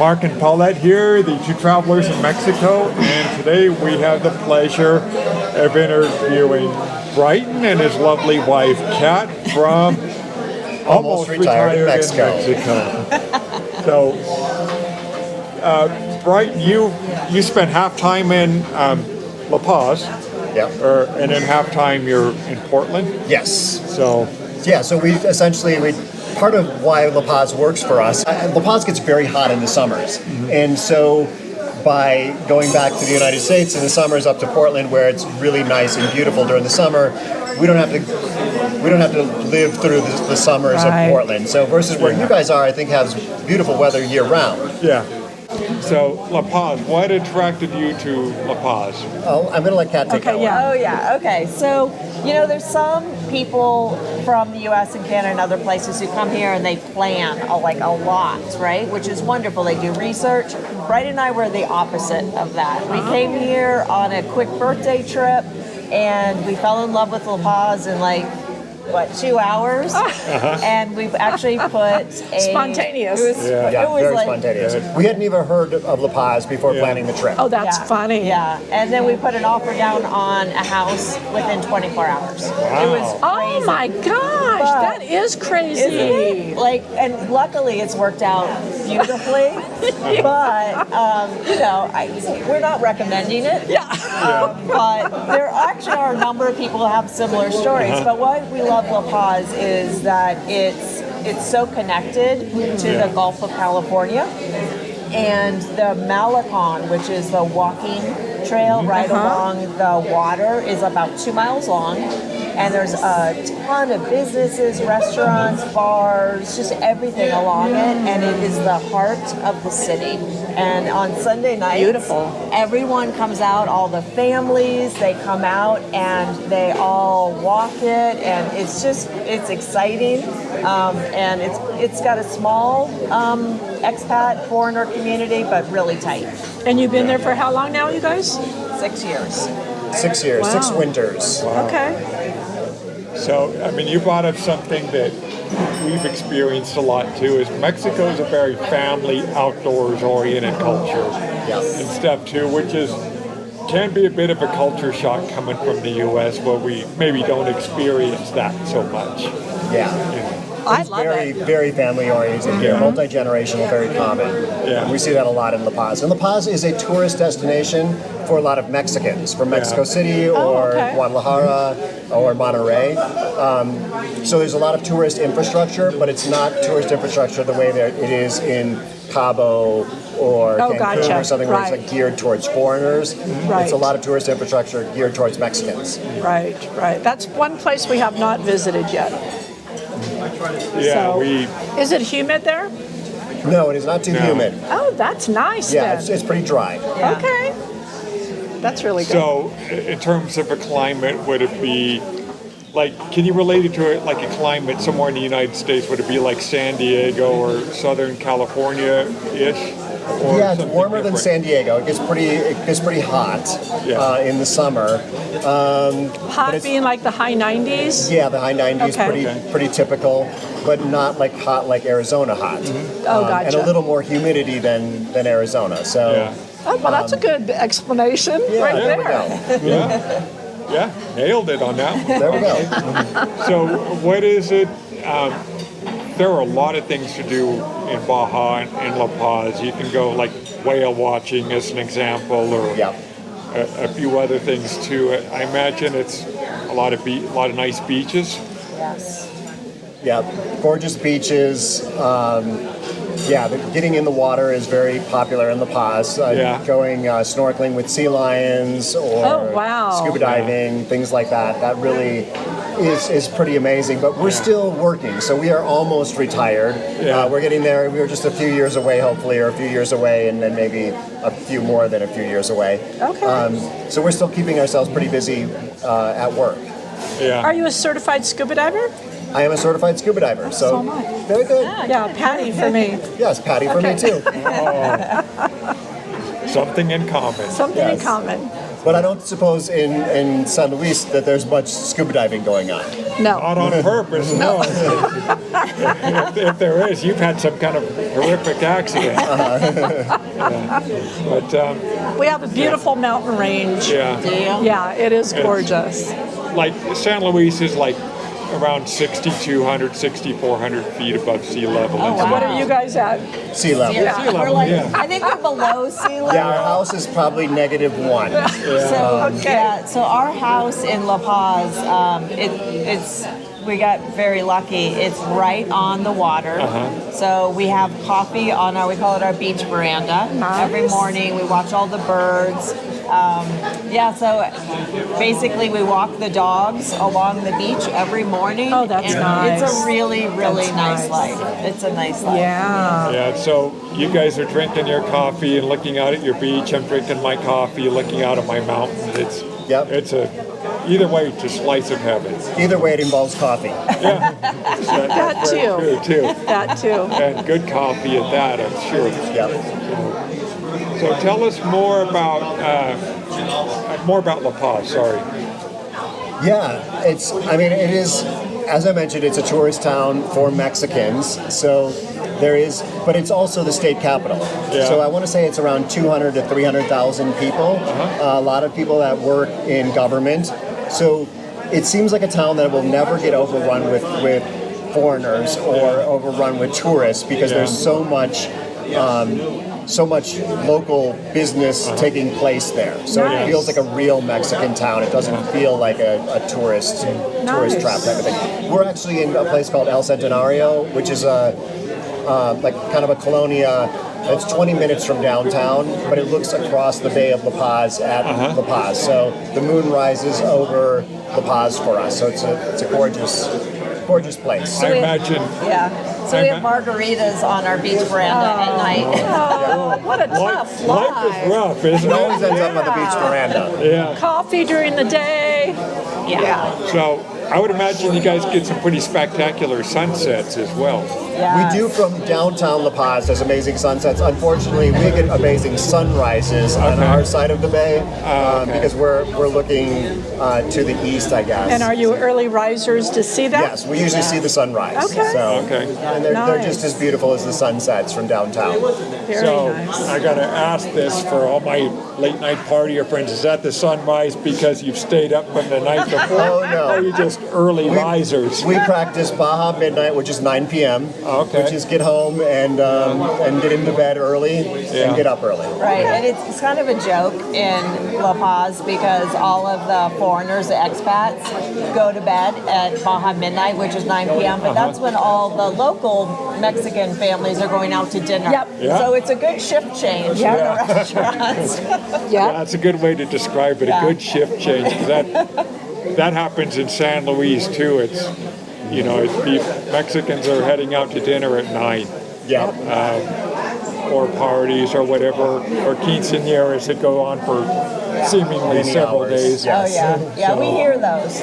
Marc and Paulette here, the two travelers in Mexico, and today we have the pleasure of interviewing Brighton and his lovely wife, Kat, from almost retired in Mexico. So, Brighton, you spent half time in La Paz, and then half time you're in Portland. Yes. So we part of why La Paz works for us. La Paz gets very hot in the summers, and so by going back to the United States in the summers up to Portland, where it's really nice and beautiful during the summer, we don't have to live through the summers of Portland. So versus where you guys are, I think has beautiful weather year round. Yeah. So La Paz, what attracted you to La Paz? Oh, I'm going to let Kat take that one. Oh, yeah. Okay. So, there's some people from the U.S. and Canada and other places who come here and they plan a lot, right? Which is wonderful. They do research. Brighton and I were the opposite of that. We came here on a quick birthday trip and we fell in love with La Paz in 2 hours? And we've actually put spontaneous. It was very spontaneous. We hadn't even heard of La Paz before planning the trip. Oh, that's funny. Yeah, and then we put an offer down on a house within 24 hours. Wow. It was crazy. Oh my gosh, that is crazy. Isn't it? And luckily it's worked out beautifully. But we're not recommending it. But there actually are a number of people who have similar stories. But what we love La Paz is that it's so connected to the Gulf of California, and the Malecon, which is the walking trail right along the water, is about 2 miles long, and there's a ton of businesses, restaurants, bars, just everything along it, and it is the heart of the city. And on Sunday nights, everyone comes out, all the families, they come out and they all walk it, and it's exciting, and it's got a small expat foreigner community, but really tight. And you've been there for how long now, you guys? 6 years. 6 years, Wow. 6 winters. Wow. Okay. So, you brought up something that we've experienced a lot too, is Mexico is a very family, outdoors-oriented culture and stuff too, which can be a bit of a culture shock coming from the U.S. where we maybe don't experience that so much. I It's love very, it. very family-oriented here, multi-generational, very common. We see that a lot in La Paz. And La Paz is a tourist destination for a lot of Mexicans, from Mexico City or Guadalajara or Monterrey. So there's a lot of tourist infrastructure, but it's not tourist infrastructure the way that it is in Cabo or Cancun or something where it's geared towards foreigners. It's a lot of tourist infrastructure geared towards Mexicans. Right. That's one place we have not visited yet. Is it humid there? No, it is not too humid. Oh, that's nice then. It's pretty dry. Okay. That's really good. So, in terms of a climate, would it be can you relate it to a climate somewhere in the United States? Would it be like San Diego or Southern California-ish? It's warmer than San Diego. It gets pretty hot in the summer. Hot being like the high 90s? Yeah, the high 90s, pretty typical, but not hot like Arizona hot. Oh, gotcha. And a little more humidity than Arizona. So. Oh, well, that's a good explanation right there. We go. Nailed it on that one. There we go. So what is it? There are a lot of things to do in Baja and La Paz. You can go whale watching as an example, or a few other things too. I imagine it's a lot of nice beaches. Yes. Yeah, gorgeous beaches. Getting in the water is very popular in La Paz. Going snorkeling with sea lions or scuba diving, things like that. That really is pretty amazing. But we're still working, so we are almost retired. We're getting there. We're just a few years away, hopefully, or a few years away, and then maybe a few more than a few years away. Okay. So we're still keeping ourselves pretty busy at work. Are you a certified scuba diver? I am a certified scuba diver, so am I. very good. Yeah, Patty for me. Yes, Patty for me too. Something in common. Something in common. But I don't suppose in San Luis that there's much scuba diving going on. No. Not on purpose, no. if there is, you've had some kind of horrific accident. But We have a beautiful mountain range. yeah, Do you? Yeah, it is gorgeous. like San Luis is like around 6,200, 6,400 feet above sea level. Oh, wow. What are you guys at? Sea level. Yeah, sea level, we're like, yeah. I think we're below sea level. Yeah, our house is probably -1. So yeah, so our house in La Paz, it's we got very lucky. It's right on the water. So we have coffee on we call it our beach veranda. Nice. Every morning we watch all the birds. So basically we walk the dogs along the beach every morning. Oh, that's and nice. It's a really, really That's nice nice. life. It's a nice life. Yeah. Yeah, so you guys are drinking your coffee and looking out at your beach. I'm drinking my coffee, looking out at my mountains. It's either way, it's a slice of heaven. Either way, it involves coffee. Yeah, That very too. true too. That too. And good coffee at that, I'm sure. Yep. So tell us more about La Paz. Sorry. Yeah, it is, as I mentioned, it's a tourist town for Mexicans. So but it's also the state capital. Yeah. So I want to say it's around 200 to 300,000 people. A lot of people that work in government. So it seems like a town that will never get overrun with foreigners or overrun with tourists because there's so much local business taking place there. So Nice. it feels like a real Mexican town. It doesn't feel like a tourist trap type of thing. We're actually in a place called El Centenario, which is like kind of a colonia. It's 20 minutes from downtown, but it looks across the Bay of La Paz at La Paz. So the moon rises over La Paz for us. So it's a gorgeous place. I imagine. Yeah. So we have margaritas on our beach veranda at night. Oh, what a tough Life life. is rough, isn't It always it? ends up on the beach veranda. Yeah. Coffee during the day. Yeah. So I would imagine you guys get some pretty spectacular sunsets as well. Yeah. We do from downtown La Paz. There's amazing sunsets. Unfortunately, we get amazing sunrises on our side of the bay because we're looking to the east, I guess. And are you early risers to see that? Yes, we usually see the sunrise. Okay. So, Okay. and they're Nice. just as beautiful as the sunsets from downtown. Very So nice. I got to ask this for all my late night partier friends. Is that the sunrise because you've stayed up from the night before? Oh, no. Or are you just early risers? We practice Baja midnight, which is 9 p.m. Okay. Which is get home and get into bed early and get up early. Right, and it's kind of a joke in La Paz because all of the foreigners, the expats, go to bed at Baja midnight, which is 9 p.m., but that's when all the local Mexican families are going out to dinner. Yep. Yeah. So it's a good shift change in the restaurants. Yeah. That's a good way to describe it, Yeah. a good shift change. 'Cause that happens in San Luis too. It's, Mexicans are heading out to dinner at 9. Yeah. Or parties or whatever, or quinceañeras that go on for seemingly Many several hours. days. Oh yeah, yeah. We So- hear those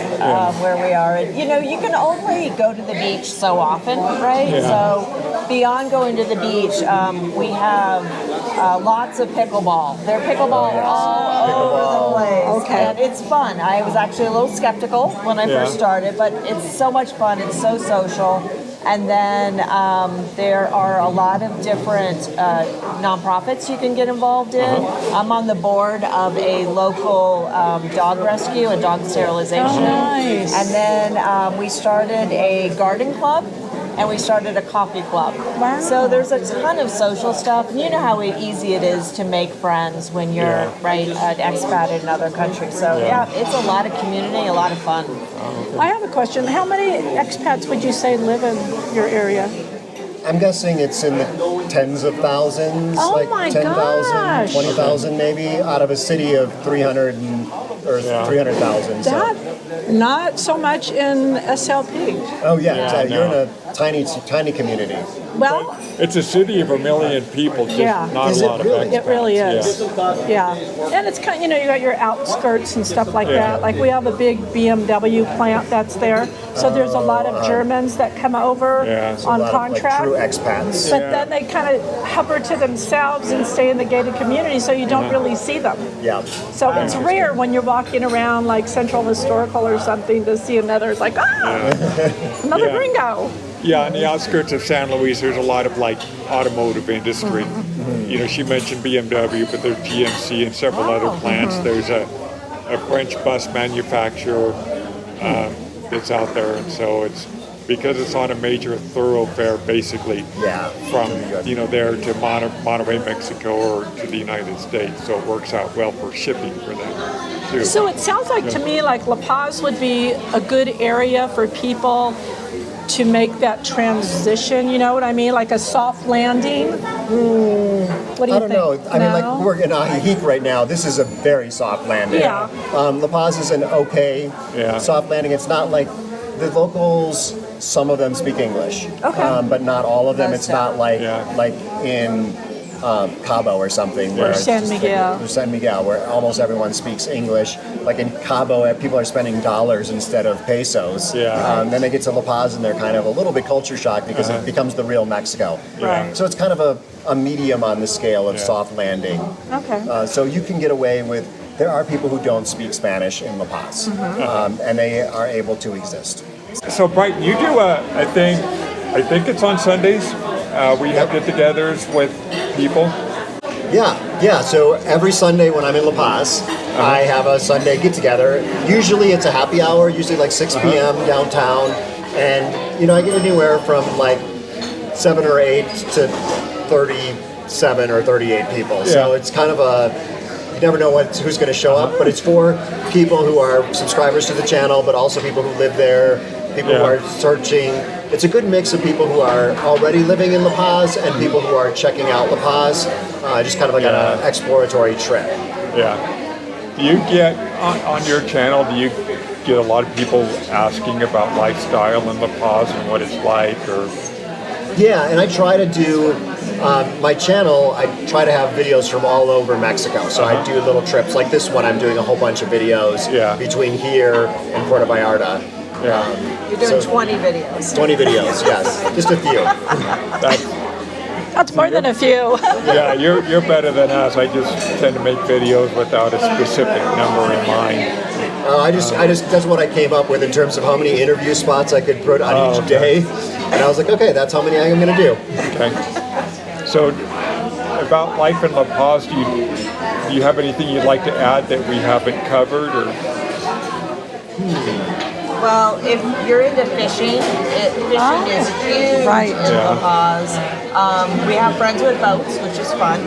where we are, and you can only go to the beach so often, right? Yeah. So beyond going to the beach, we have lots of pickleball. They're pickleball all over the place, Okay. and it's fun. I was actually a little skeptical when I first started, but it's so much fun. It's so social. And then there are a lot of different nonprofits you can get involved in. I'm on the board of a local dog rescue and dog sterilization. Oh, nice. And then we started a garden club and we started a coffee club. Wow. So there's a ton of social stuff. And you know how easy it is to make friends when you're an expat in another country. So it's a lot of community, a lot of fun. I have a question. How many expats would you say live in your area? I'm guessing it's in the tens of thousands, Oh like my 10,000, gosh. 20,000 maybe, out of a city of 300,000. So. That, not so much in SLP. Oh yeah, Yeah, you're no. in a tiny community. Well, It's a city of 1 million people, just not Is a it lot really? of it really is. Yeah. Yeah. And it's kind of, you got your outskirts and stuff like that. Like we have a big BMW plant that's there. So there's a lot of Germans that come over on a lot contract. of, like, true expats. But then they kind of hover to themselves and stay in the gated community, so you don't really see them. Yeah. So it's rare when you're walking around like Central Historical or something to see another, it's like, another gringo. Yeah, on the outskirts of San Luis, there's a lot of like automotive industry. You know, she mentioned BMW, but there's GMC and several other plants. There's a French bus manufacturer that's out there, and so it's because it's on a major thoroughfare, basically, from there to Monterrey, Mexico, or to the United States. So it works out well for shipping for them too. So it sounds like to me like La Paz would be a good area for people to make that transition, you know what I mean? Like a soft landing? What do you think? I don't know. I mean, like, we're in Ajijic right now. This is a very soft landing. Yeah. La Paz is an okay soft landing. It's not like the locals, some of them speak English. Okay. But not all of them. It's not like in Cabo or something. Where San Miguel. Or San Miguel, where almost everyone speaks English. Like in Cabo, people are spending dollars instead of pesos. Then they get to La Paz and they're kind of a little bit culture shocked because it becomes the real Mexico. Right. So it's kind of a medium on the scale of soft landing. Okay. So you can get away with, there are people who don't speak Spanish in La Paz, and they are able to exist. So Brighton, you do I think it's on Sundays. We have get-togethers with people. Yeah. So every Sunday when I'm in La Paz, I have a Sunday get-together. Usually it's a happy hour, usually like 6 p.m. downtown. And, I get anywhere from like 7 or 8 to 37 or 38 people. So it's kind of you never know who's going to show up, but it's for people who are subscribers to the channel, but also people who live there, people who are searching. It's a good mix of people who are already living in La Paz and people who are checking out La Paz, just kind of like an exploratory trip. Yeah. Do you get, on your channel, do you get a lot of people asking about lifestyle in La Paz and what it's like? Yeah, and I try to do, my channel, I try to have videos from all over Mexico. So I do little trips like this one. I'm doing a whole bunch of videos between here and Puerto Vallarta. You're doing 20 videos. 20 videos, yes. Just a few. That's more than a few. Yeah, you're better than us. I just tend to make videos without a specific number in mind. I just that's what I came up with in terms of how many interview spots I could put on each day. And I was like, okay, that's how many I'm going to do. Okay. So, about life in La Paz, do you have anything you'd like to add that we haven't covered? Or? Well, if you're into fishing, fishing is huge in La Paz. We have friends with boats, which is fun.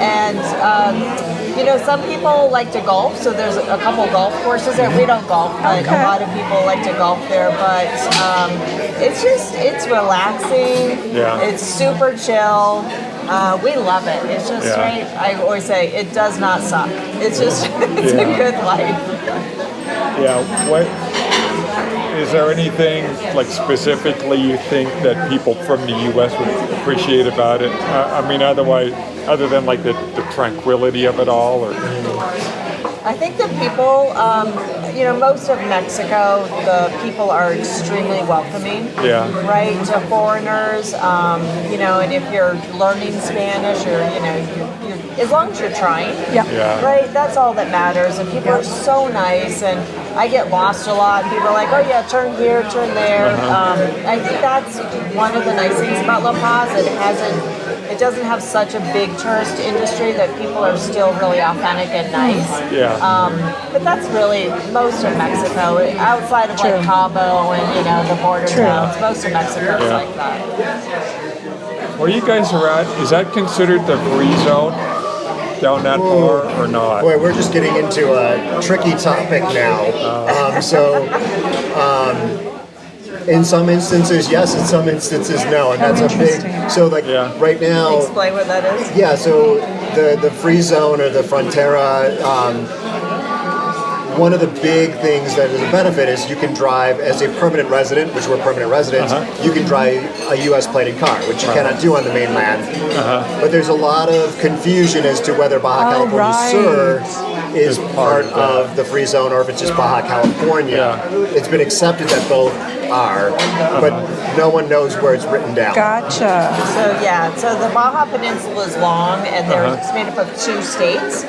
And some people like to golf, so there's a couple golf courses there. We don't golf, but a lot of people like to golf there. But it's relaxing. It's super chill. We love it. It's just straight. I always say it does not suck. It's just it's a good life. What is there anything like specifically you think that people from the U.S. would appreciate about it? Other than like the tranquility of it all, or? I think the people, most of Mexico, the people are extremely welcoming. Right, to foreigners. And if you're learning Spanish, or you're as long as you're trying. Right, that's all that matters. And people are so nice. And I get lost a lot. And people are like, oh yeah, turn here, turn there. I think that's one of the nice things about La Paz. It doesn't have such a big tourist industry, that people are still really authentic and nice. But that's really most of Mexico, outside of like Cabo and the border towns. Most of Mexico is like that. Where you guys are at, is that considered the free zone down that far or not? Boy, we're just getting into a tricky topic now. In some instances, yes. In some instances, no. And that's a big. So, right now. Explain what that is. Yeah. So the free zone or the frontera, one of the big things that is a benefit is you can drive as a permanent resident, which we're permanent residents, you can drive a U.S. plated car, which you cannot do on the mainland. But there's a lot of confusion as to whether Baja California Sur is part of the free zone or if it's just Baja California. It's been accepted that both are, but no one knows where it's written down. Gotcha. So the Baja Peninsula is long, and it's made up of 2 states,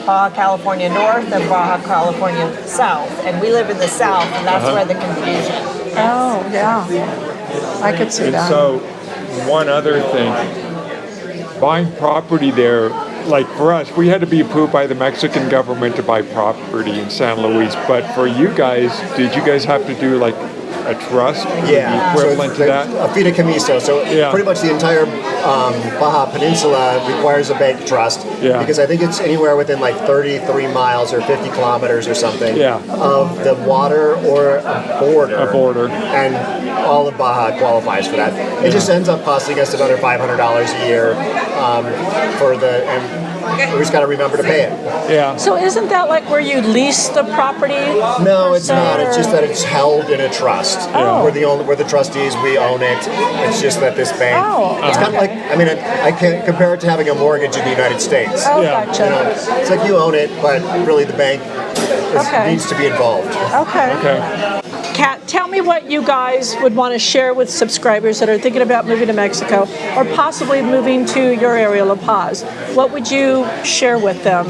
Baja California North and Baja California South, and we live in the South, and that's where the confusion. Oh, yeah. I could see that. So, one other thing, buying property there, like for us, we had to be approved by the Mexican government to buy property in San Luis, but for you guys, did you guys have to do like a trust? Yeah, equivalent to that? A fideicomiso. So pretty much the entire Baja Peninsula requires a bank trust because I think it's anywhere within like 33 miles or 50 kilometers or something of the water or a border. And all of Baja qualifies for that. It just ends up costing us another $500 a year for and we just got to remember to pay it. Yeah. So isn't that like where you lease the property? No, it's not. It's just that it's held in a trust. We're the trustees. We own it. It's just that this bank. It's kind of like, I mean, I can't compare it to having a mortgage in the United States. Gotcha. You know, it's like you own it, but really the bank needs to be involved. Okay. Kat, tell me what you guys would want to share with subscribers that are thinking about moving to Mexico or possibly moving to your area, La Paz. What would you share with them?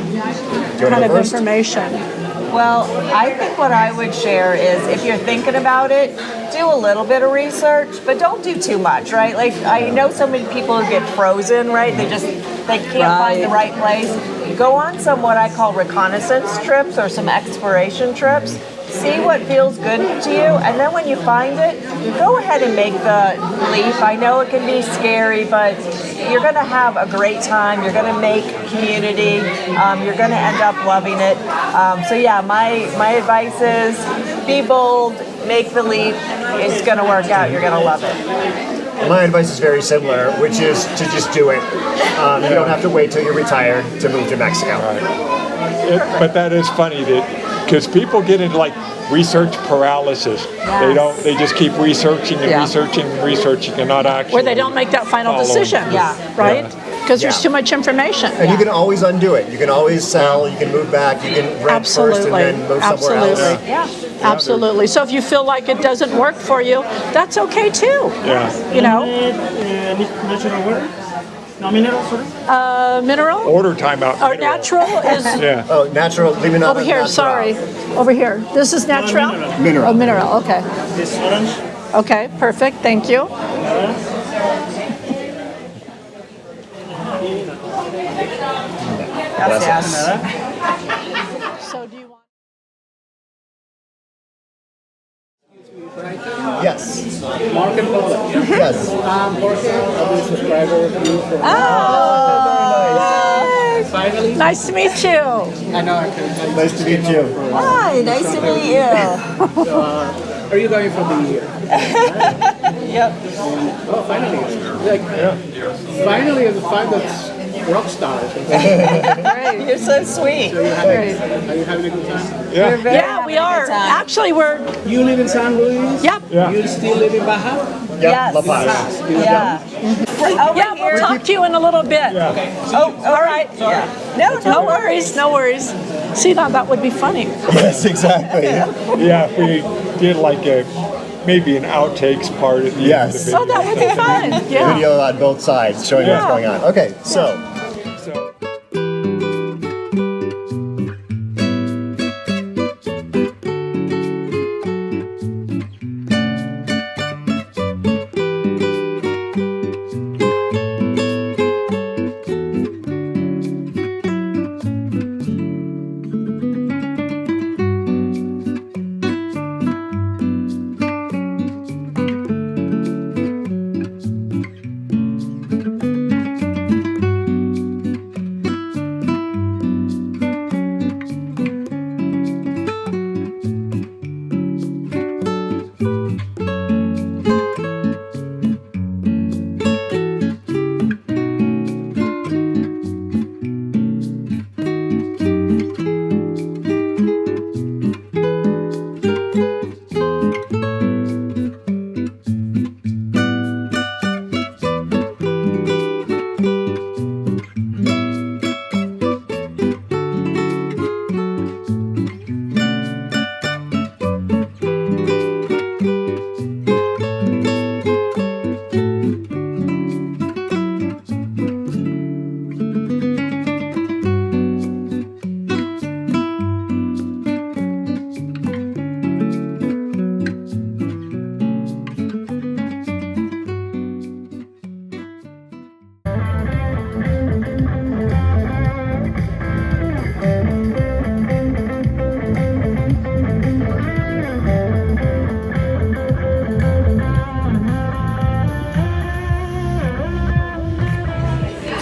Kind of information. Well, I think what I would share is if you're thinking about it, do a little bit of research, but don't do too much, right? Like I know so many people get frozen, right? They can't find the right place. Go on some what I call reconnaissance trips or some exploration trips. See what feels good to you, and then when you find it, go ahead and make the leap. I know it can be scary, but you're going to have a great time. You're going to make community. You're going to end up loving it. My advice is be bold, make the leap. It's going to work out. You're going to love it. My advice is very similar, which is to just do it. You don't have to wait till you're retired to move to Mexico. But that is funny because people get into like research paralysis. They just keep researching and researching and not actually. Where they don't make that final decision. Right? Because there's too much information. And you can always undo it. You can always sell, you can move back, you can rent first and then move somewhere else. Absolutely. So if you feel like it doesn't work for you, that's okay too. You know? Natural water? No, mineral, sorry? Mineral? Order timeout. Or natural is... Oh, natural. Over here, sorry. Over here. This is natural? Mineral. Oh, mineral. Okay. This orange? Okay, perfect. Thank you. Gracias. So do you want... Yes. Marc and Paulette. Yes. Jorge, I'll be a subscriber of you for finally. Nice to meet you. I know I can. Nice to meet you. Hi, nice to meet you. Are you going for the year? Yep. Oh, finally. Finally, the find that's rock stars. Great. You're so sweet. Are you having a good time? Yeah, we are. Actually, we're... You live in San Luis? Yep. You still live in Baja? Yes. La Paz. We'll talk to you in a little bit. All right. No worries. See, now that would be funny. Yes, exactly. If we did like maybe an outtakes part at the end of the video. Oh, that would be fun. Yeah. Video on both sides showing what's going on. Okay, so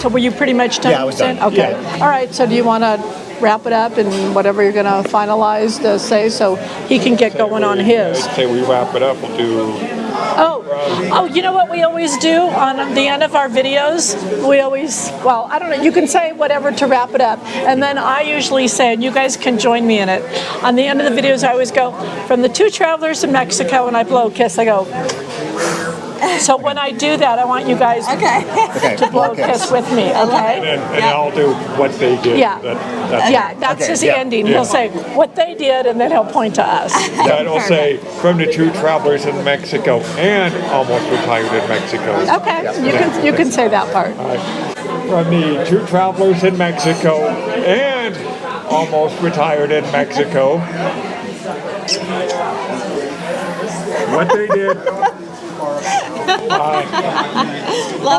So were you pretty much done? Yeah, I was done. Okay. Yeah. All right. So do you want to wrap it up and whatever you're going to finalize to say so he can get going on his? I'd say we wrap it up. We'll do. Oh, you know what we always do on the end of our videos? We always, well, I don't know, you can say whatever to wrap it up. And then I usually say, and you guys can join me in it, on the end of the videos I always go, from the two travelers in Mexico, and I blow a kiss, I go. So when I do that, I want you guys to blow a kiss with me, okay? And I'll do what they did. Yeah. That's Okay, his yeah. ending. He'll say what they did, and then he'll point to us. That'll say from the two travelers in Mexico and almost retired in Mexico. Okay, you can say that part. From the two travelers in Mexico and almost retired in Mexico. What they did. Love